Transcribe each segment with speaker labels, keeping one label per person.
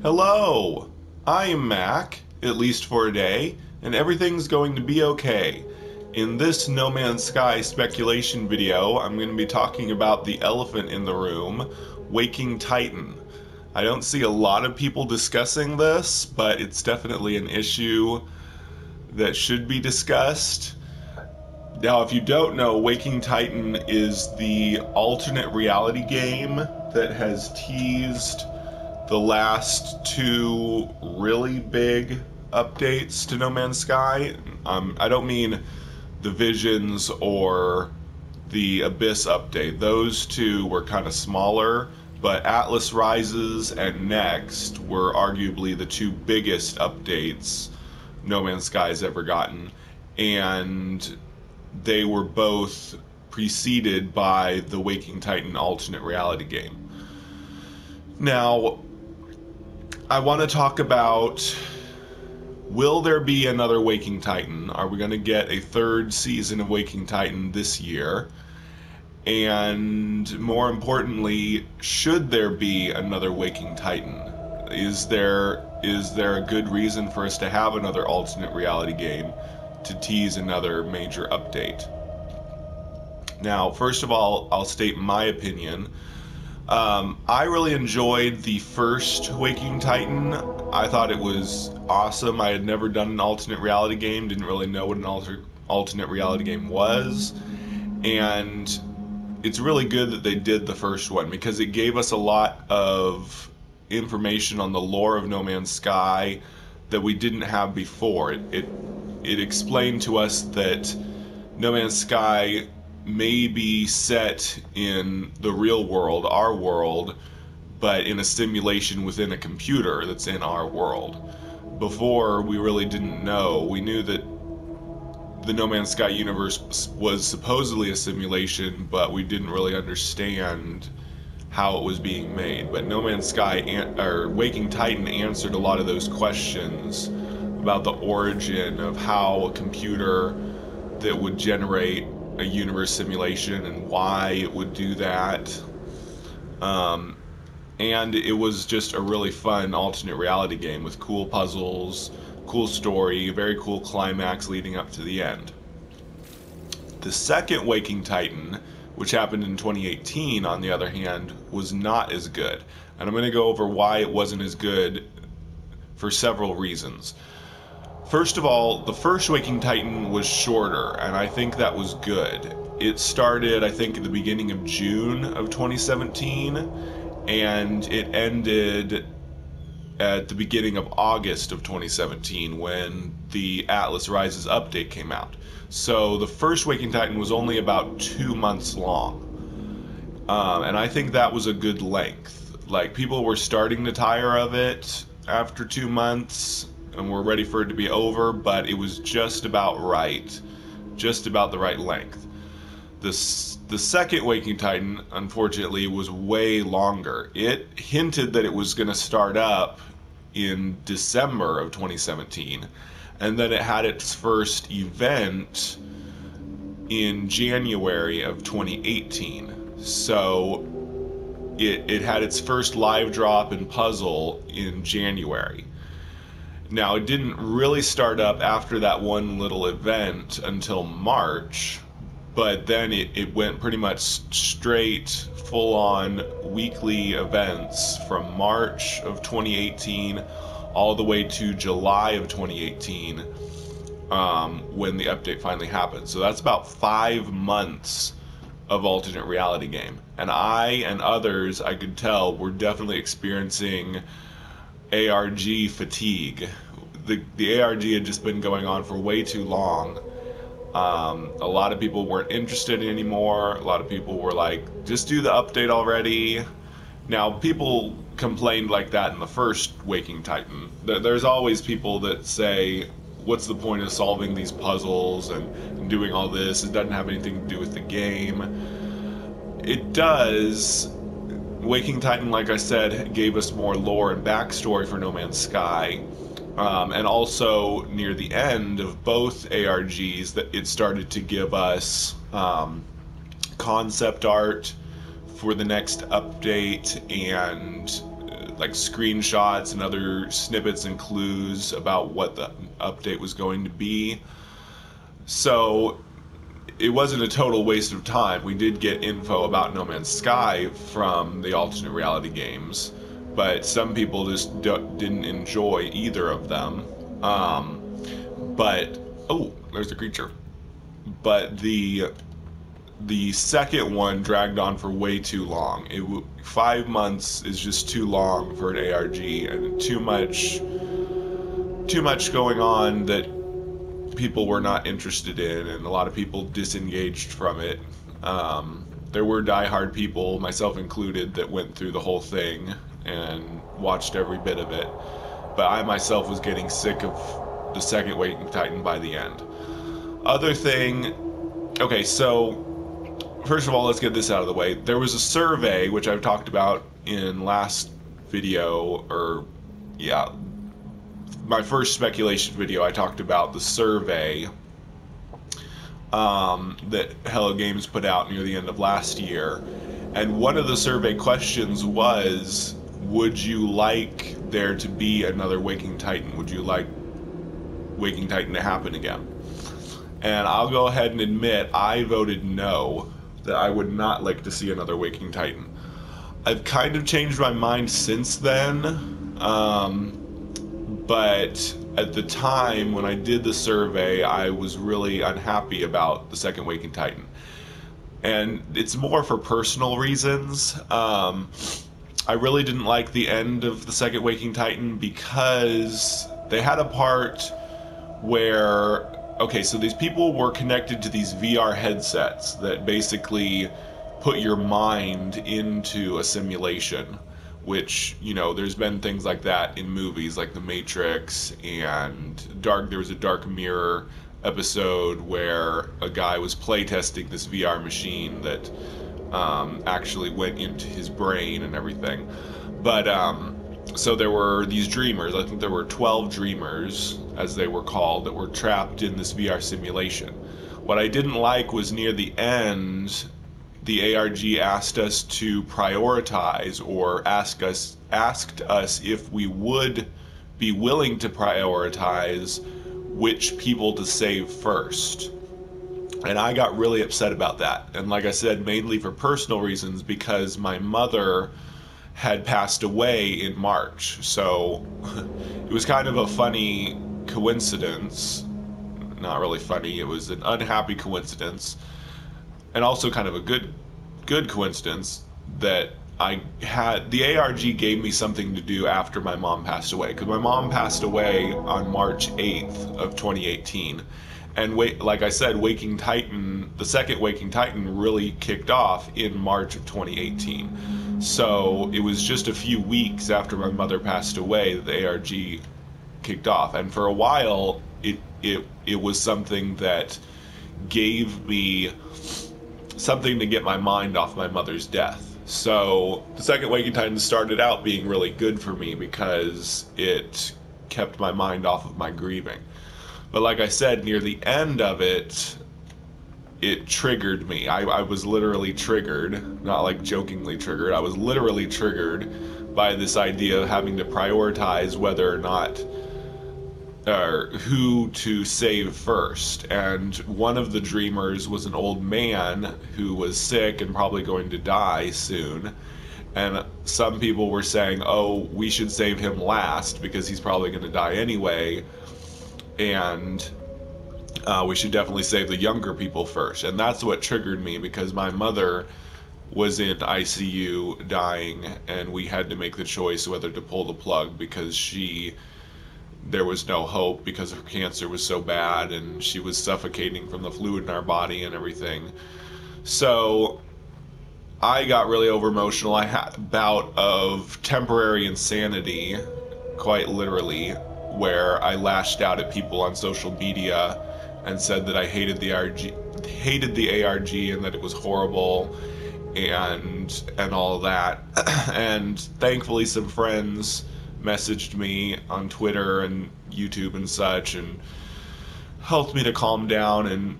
Speaker 1: Hello! I am Mac, at least for a day, and everything's going to be okay. In this No Man's Sky speculation video, I'm going to be talking about the elephant in the room, Waking Titan. I don't see a lot of people discussing this, but it's definitely an issue that should be discussed. Now, if you don't know, Waking Titan is the alternate reality game that has teased the last two really big updates to No Man's Sky. I don't mean the Visions or the Abyss update. Those two were kind of smaller, but Atlas Rises and Next were arguably the two biggest updates No Man's Sky has ever gotten. And they were both preceded by the Waking Titan alternate reality game. Now, I want to talk about, will there be another Waking Titan? Are we going to get a third season of Waking Titan this year? And more importantly, should there be another Waking Titan? Is there a good reason for us to have another alternate reality game to tease another major update? Now, first of all, I'll state my opinion. I really enjoyed the first Waking Titan. I thought it was awesome. I had never done an alternate reality game, didn't really know what an alternate reality game was. And it's really good that they did the first one because it gave us a lot of information on the lore of No Man's Sky that we didn't have before. It explained to us that No Man's Sky may be set in the real world, our world, but in a simulation within a computer that's in our world. Before, we really didn't know. We knew that the No Man's Sky universe was supposedly a simulation, but we didn't really understand how it was being made. But No Man's Sky, or Waking Titan, answered a lot of those questions about the origin of how a computer that would generate a universe simulation and why it would do that. And it was just a really fun alternate reality game with cool puzzles, cool story, very cool climax leading up to the end. The second Waking Titan, which happened in 2018, on the other hand, was not as good. And I'm going to go over why it wasn't as good for several reasons. First of all, the first Waking Titan was shorter, and I think that was good. It started, I think, at the beginning of June of 2017, and it ended at the beginning of August of 2017 when the Atlas Rises update came out. So the first Waking Titan was only about 2 months long. And I think that was a good length. Like, people were starting to tire of it after 2 months and were ready for it to be over, but it was just about right. Just about the right length. The second Waking Titan, unfortunately, was way longer. It hinted that it was going to start up in December of 2017, and then it had its first event in January of 2018. So it had its first live drop and puzzle in January. Now, it didn't really start up after that one little event until March, but then it went pretty much straight, full-on weekly events from March of 2018 all the way to July of 2018 when the update finally happened. So that's about 5 months of alternate reality game. And I and others, I could tell, were definitely experiencing ARG fatigue. The ARG had just been going on for way too long. A lot of people weren't interested anymore. A lot of people were like, just do the update already. Now, people complained like that in the first Waking Titan. There's always people that say, what's the point of solving these puzzles and doing all this? It doesn't have anything to do with the game. It does. Waking Titan, like I said, gave us more lore and backstory for No Man's Sky. And also, near the end of both ARGs, that it started to give us concept art for the next update and like screenshots and other snippets and clues about what the update was going to be. So it wasn't a total waste of time. We did get info about No Man's Sky from the alternate reality games, but some people just didn't enjoy either of them. But oh, there's a creature. But the second one dragged on for way too long. 5 months is just too long for an ARG, and too much going on that people were not interested in, and a lot of people disengaged from it. There were diehard people, myself included, that went through the whole thing and watched every bit of it. But I myself was getting sick of the second Waking Titan by the end. Other thing, okay, so first of all, let's get this out of the way. There was a survey, which I've talked about in last video, or yeah, my first speculation video. I talked about the survey that Hello Games put out near the end of last year, and one of the survey questions was, would you like there to be another Waking Titan? Would you like Waking Titan to happen again? And I'll go ahead and admit I voted no, that I would not like to see another Waking Titan. I've kind of changed my mind since then, but at the time when I did the survey, I was really unhappy about the second Waking Titan. And it's more for personal reasons. I really didn't like the end of the second Waking Titan because they had a part where, okay, so these people were connected to these VR headsets that basically put your mind into a simulation, which, you know, there's been things like that in movies like The Matrix, and there was a Dark Mirror episode where a guy was playtesting this VR machine that actually went into his brain and everything. But so there were these dreamers, I think there were 12 dreamers, as they were called, that were trapped in this VR simulation. What I didn't like was near the end, the ARG asked us to prioritize, or asked us if we would be willing to prioritize which people to save first. And I got really upset about that. And like I said, mainly for personal reasons, because my mother had passed away in March. So it was kind of a funny coincidence. Not really funny, it was an unhappy coincidence. And also kind of a good coincidence that I had, the ARG gave me something to do after my mom passed away. Because my mom passed away on March 8th of 2018. And like I said, Waking Titan, the second Waking Titan really kicked off in March of 2018. So it was just a few weeks after my mother passed away that the ARG kicked off. And for a while, it was something that gave me something to get my mind off my mother's death. So the second Waking Titan started out being really good for me because it kept my mind off of my grieving. But like I said, near the end of it, it triggered me. I was literally triggered, not like jokingly triggered. I was literally triggered by this idea of having to prioritize whether or not, or who to save first. And one of the dreamers was an old man who was sick and probably going to die soon. And some people were saying, oh, we should save him last because he's probably going to die anyway. And we should definitely save the younger people first. And that's what triggered me, because my mother was in ICU dying, and we had to make the choice whether to pull the plug because there was no hope because her cancer was so bad and she was suffocating from the fluid in our body and everything. So I got really over emotional. I had a bout of temporary insanity, quite literally, where I lashed out at people on social media and said that I hated the ARG and that it was horrible and all of that. And thankfully some friends messaged me on Twitter and YouTube and such and helped me to calm down and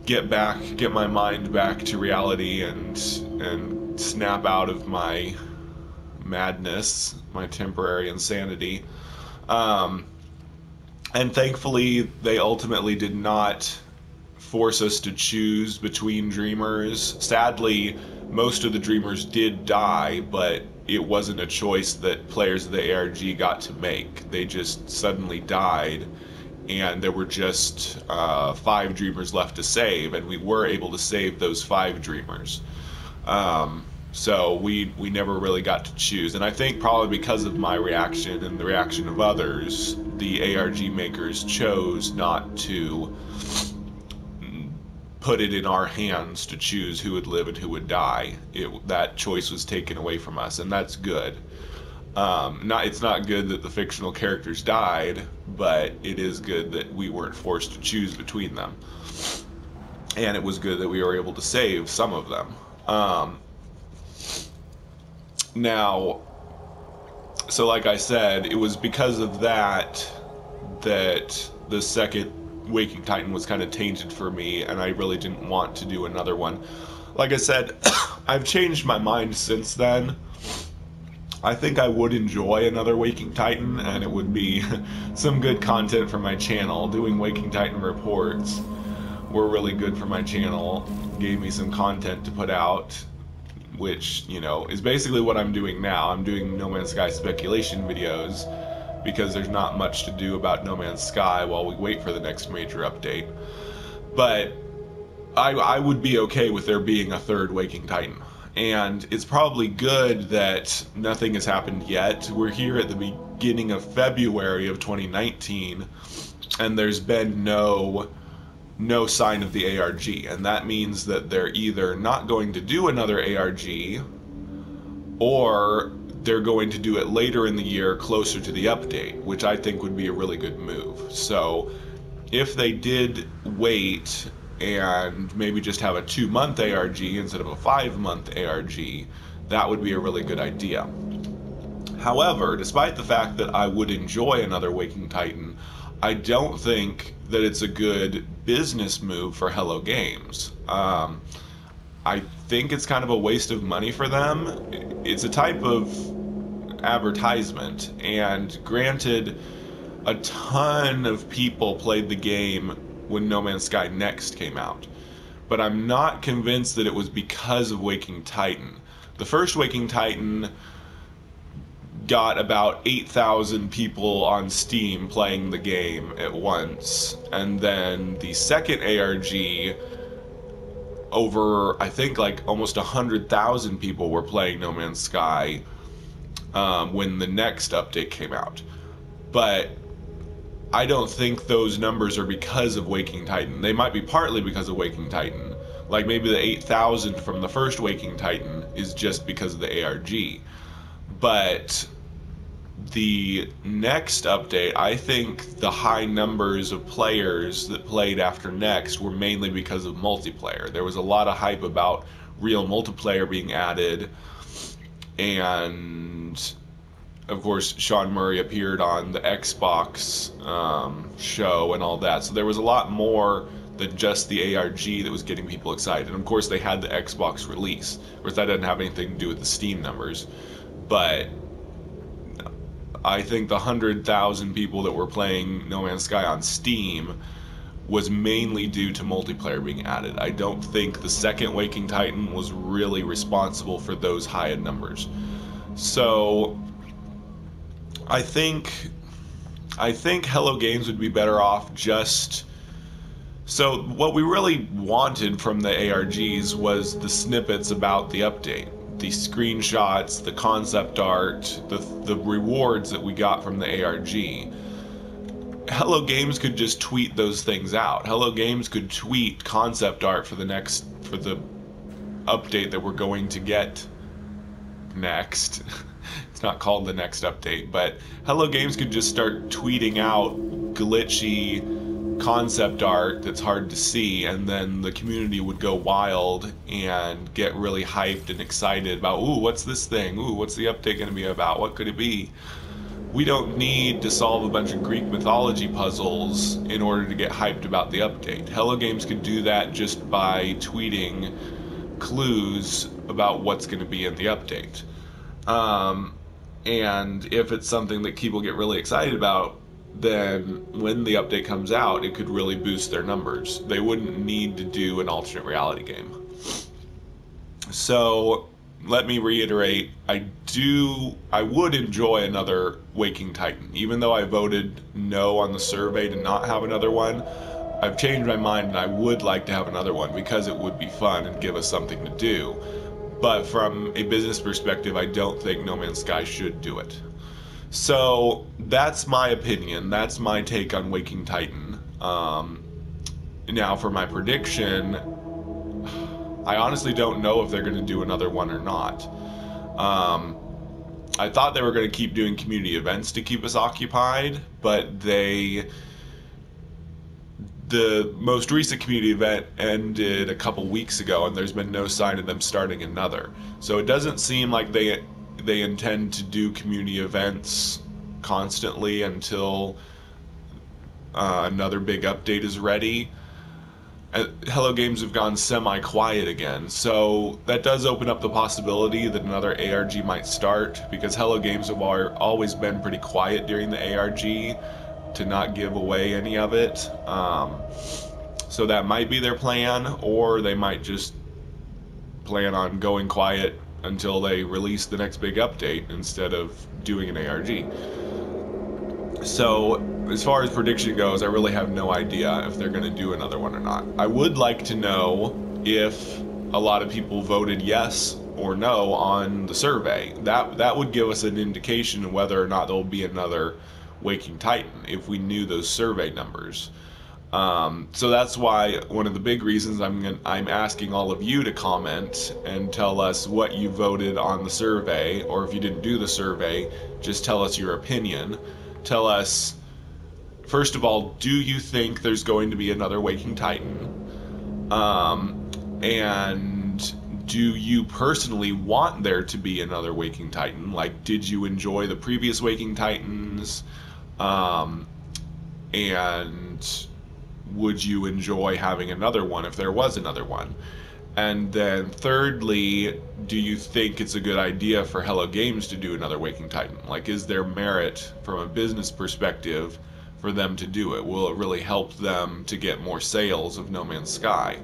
Speaker 1: get my mind back to reality and snap out of my madness, my temporary insanity. And thankfully, they ultimately did not force us to choose between dreamers. Sadly, most of the dreamers did die, but it wasn't a choice that players of the ARG got to make. They just suddenly died, and there were just 5 dreamers left to save, and we were able to save those 5 dreamers. So we never really got to choose, and I think probably because of my reaction and the reaction of others, the ARG makers chose not to put it in our hands to choose who would live and who would die. That choice was taken away from us, and that's good. It's not good that the fictional characters died, but it is good that we weren't forced to choose between them. And it was good that we were able to save some of them. Now, so like I said, it was because of that the second Waking Titan was kind of tainted for me, and I really didn't want to do another one. Like I said, I've changed my mind since then. I think I would enjoy another Waking Titan, and it would be some good content for my channel. Doing Waking Titan reports were really good for my channel, gave me some content to put out, which, you know, is basically what I'm doing now. I'm doing No Man's Sky speculation videos, because there's not much to do about No Man's Sky while we wait for the next major update. But I would be okay with there being a third Waking Titan. And it's probably good that nothing has happened yet. We're here at the beginning of February of 2019, and there's been no sign of the ARG. And that means that they're either not going to do another ARG, or they're going to do it later in the year, closer to the update, which I think would be a really good move. So if they did wait and maybe just have a 2-month ARG instead of a 5-month ARG, that would be a really good idea. However, despite the fact that I would enjoy another Waking Titan, I don't think that it's a good business move for Hello Games. I think it's kind of a waste of money for them. It's a type of advertisement, and granted, a ton of people played the game when No Man's Sky Next came out, but I'm not convinced that it was because of Waking Titan. The first Waking Titan got about 8,000 people on Steam playing the game at once, and then the second ARG, over, I think, like almost 100,000 people were playing No Man's Sky when the next update came out. But I don't think those numbers are because of Waking Titan. They might be partly because of Waking Titan. Like maybe the 8,000 from the first Waking Titan is just because of the ARG. But the next update, I think the high numbers of players that played after Next were mainly because of multiplayer. There was a lot of hype about real multiplayer being added, and of course Sean Murray appeared on the Xbox show and all that. So there was a lot more than just the ARG that was getting people excited. And of course they had the Xbox release. Of course that doesn't have anything to do with the Steam numbers. But I think the 100,000 people that were playing No Man's Sky on Steam was mainly due to multiplayer being added. I don't think the second Waking Titan was really responsible for those high numbers. So I think Hello Games would be better off just... So what we really wanted from the ARGs was the snippets about the update. The screenshots, the concept art, the rewards that we got from the ARG. Hello Games could just tweet those things out. Hello Games could tweet concept art for the update that we're going to get next. It's not called the next update, but Hello Games could just start tweeting out glitchy concept art that's hard to see, and then the community would go wild and get really hyped and excited about, ooh, what's this thing? Ooh, what's the update going to be about? What could it be? We don't need to solve a bunch of Greek mythology puzzles in order to get hyped about the update. Hello Games could do that just by tweeting clues about what's going to be in the update. And if it's something that people get really excited about, then when the update comes out, it could really boost their numbers. They wouldn't need to do an alternate reality game. So let me reiterate, I would enjoy another Waking Titan. Even though I voted no on the survey to not have another one, I've changed my mind and I would like to have another one because it would be fun and give us something to do. But from a business perspective, I don't think No Man's Sky should do it. So that's my opinion. That's my take on Waking Titan. Now for my prediction, I honestly don't know if they're going to do another one or not. I thought they were going to keep doing community events to keep us occupied, but the most recent community event ended a couple weeks ago, and there's been no sign of them starting another. So it doesn't seem like they intend to do community events constantly until another big update is ready. Hello Games have gone semi-quiet again, so that does open up the possibility that another ARG might start, because Hello Games have always been pretty quiet during the ARG to not give away any of it. So that might be their plan, or they might just plan on going quiet until they release the next big update instead of doing an ARG. So as far as prediction goes, I really have no idea if they're going to do another one or not. I would like to know if a lot of people voted yes or no on the survey. That would give us an indication of whether or not there will be another Waking Titan if we knew those survey numbers. So that's why one of the big reasons I'm asking all of you to comment and tell us what you voted on the survey, or if you didn't do the survey, just tell us your opinion. Tell us, first of all, do you think there's going to be another Waking Titan? And do you personally want there to be another Waking Titan? Like, did you enjoy the previous Waking Titans? And would you enjoy having another one if there was another one? And then thirdly, do you think it's a good idea for Hello Games to do another Waking Titan? Like, is there merit from a business perspective for them to do it? Will it really help them to get more sales of No Man's Sky?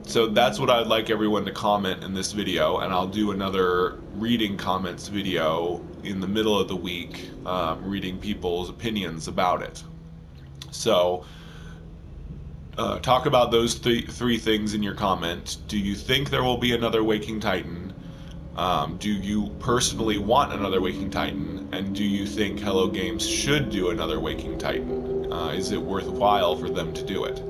Speaker 1: So that's what I'd like everyone to comment in this video, and I'll do another reading comments video in the middle of the week, reading people's opinions about it. So talk about those three things in your comment. Do you think there will be another Waking Titan? Do you personally want another Waking Titan? And do you think Hello Games should do another Waking Titan? Is it worthwhile for them to do it?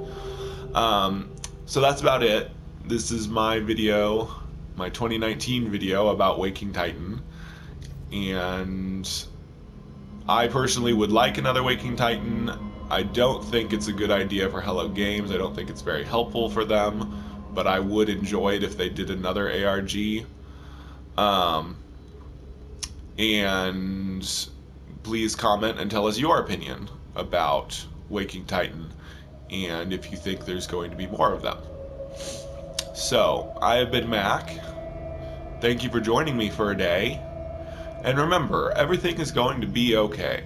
Speaker 1: So that's about it. This is my video, my 2019 video about Waking Titan. And I personally would like another Waking Titan. I don't think it's a good idea for Hello Games. I don't think it's very helpful for them, but I would enjoy it if they did another ARG. And please comment and tell us your opinion about Waking Titan, and if you think there's going to be more of them. So, I have been Mac. Thank you for joining me for a day. And remember, everything is going to be okay.